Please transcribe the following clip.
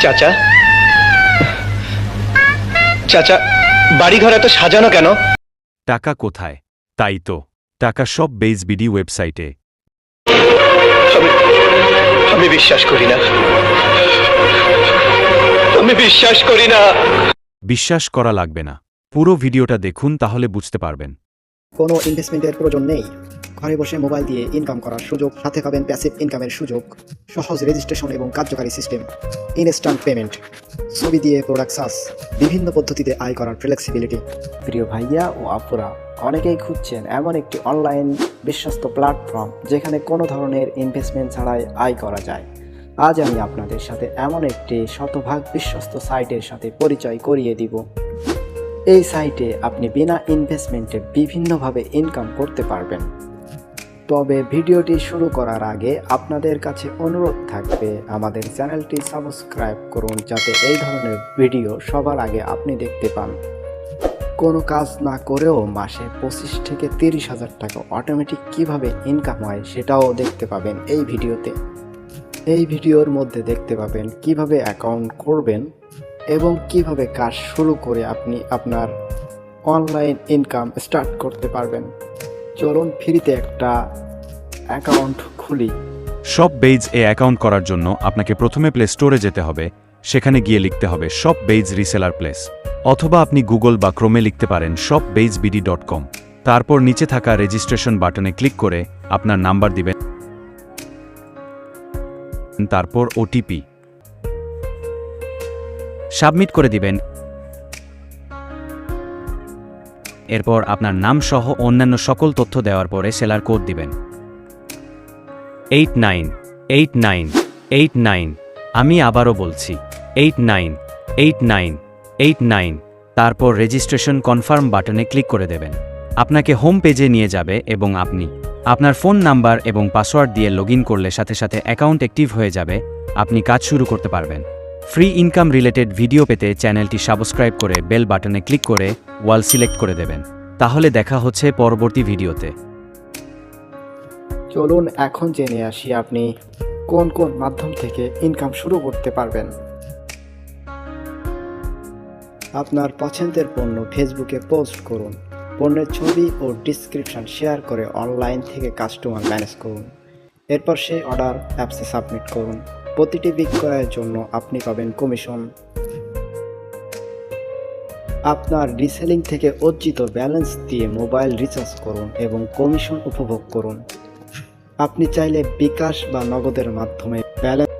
চাচা, চাচা, বাড়িঘর এত সাজানো কেন? টাকা কোথায়? তাই তো, টাকা সব বেজ বিডি ওয়েবসাইটে। আমি বিশ্বাস করি না, আমি বিশ্বাস করি না। বিশ্বাস করা লাগবে না, পুরো ভিডিওটা দেখুন তাহলে বুঝতে পারবেন। কোনো ইনভেস্টমেন্টের প্রয়োজন নেই। ঘরে বসে মোবাইল দিয়ে ইনকাম করার সুযোগ, সাথে পাবেন প্যাসিভ ইনকামের সুযোগ, সহজ রেজিস্ট্রেশন এবং কার্যকারী সিস্টেম, ইনস্ট্যান্ট পেমেন্ট, ছবি দিয়ে প্রোডাক্ট সার্চ, বিভিন্ন পদ্ধতিতে আয় করার ফ্লেক্সিবিলিটি। প্রিয় ভাইয়া ও আপুরা, অনেকেই খুঁজছেন এমন একটি অনলাইন বিশ্বস্ত প্ল্যাটফর্ম যেখানে কোনো ধরনের ইনভেস্টমেন্ট ছাড়াই আয় করা যায়। আজ আমি আপনাদের সাথে এমন একটি শতভাগ বিশ্বস্ত সাইটের সাথে পরিচয় করিয়ে দিব। এই সাইটে আপনি বিনা ইনভেস্টমেন্টে বিভিন্নভাবে ইনকাম করতে পারবেন। তবে ভিডিওটি শুরু করার আগে আপনাদের কাছে অনুরোধ থাকবে, আমাদের চ্যানেলটি সাবস্ক্রাইব করুন যাতে এই ধরনের ভিডিও সবার আগে আপনি দেখতে পান। কোনো কাজ না করেও মাসে 25 থেকে 30,000 টাকা অটোমেটিক কিভাবে ইনকাম হয় সেটাও দেখতে পাবেন এই ভিডিওতে। এই ভিডিওর মধ্যে দেখতে পাবেন কিভাবে অ্যাকাউন্ট করবেন এবং কিভাবে কাজ শুরু করে আপনি আপনার অনলাইন ইনকাম স্টার্ট করতে পারবেন। চলুন ফ্রিতে একটা অ্যাকাউন্ট খুলি। সব বেজ এ অ্যাকাউন্ট করার জন্য আপনাকে প্রথমে প্লে স্টোরে যেতে হবে, সেখানে গিয়ে লিখতে হবে শপ বেজ রিসেলার প্লেস, অথবা আপনি গুগল বা ক্রোমে লিখতে পারেন shopbazebd.com। তারপর নিচে থাকা রেজিস্ট্রেশন বাটনে ক্লিক করে আপনার নাম্বার দিবেন, তারপর ওটিপি সাবমিট করে দিবেন। এরপর আপনার নাম সহ অন্যান্য সকল তথ্য দেওয়ার পরে সেলার কোড দিবেন 898989। আমি আবারও বলছি 898989। তারপর রেজিস্ট্রেশন কনফার্ম বাটনে ক্লিক করে দেবেন। আপনাকে হোম পেজে নিয়ে যাবে এবং আপনি আপনার ফোন নাম্বার এবং পাসওয়ার্ড দিয়ে লগইন করলে সাথে সাথে অ্যাকাউন্ট অ্যাক্টিভ হয়ে যাবে। আপনি কাজ শুরু করতে পারবেন। ফ্রি ইনকাম রিলেটেড ভিডিও পেতে চ্যানেলটি সাবস্ক্রাইব করে বেল বাটনে ক্লিক করে ওয়াল সিলেক্ট করে দেবেন। তাহলে দেখা হচ্ছে পরবর্তী ভিডিওতে। চলুন এখন জেনে আসি আপনি কোন কোন মাধ্যম থেকে ইনকাম শুরু করতে পারবেন। আপনার পছন্দের পণ্য ফেসবুকে পোস্ট করুন। পণ্যের ছবি ও ডিসক্রিপশন শেয়ার করে অনলাইন থেকে কাস্টমার ম্যানেজ করুন। এরপর সেই অর্ডার অ্যাপসে সাবমিট করুন। প্রতিটি বিক্রয়ের জন্য আপনি পাবেন কমিশন। আপনার রিসেলিং থেকে অর্জিত ব্যালেন্স দিয়ে মোবাইল রিচার্জ করুন এবং কমিশন উপভোগ করুন। আপনি চাইলে বিকাশ বা নগদের মাধ্যমে ব্যালেন্স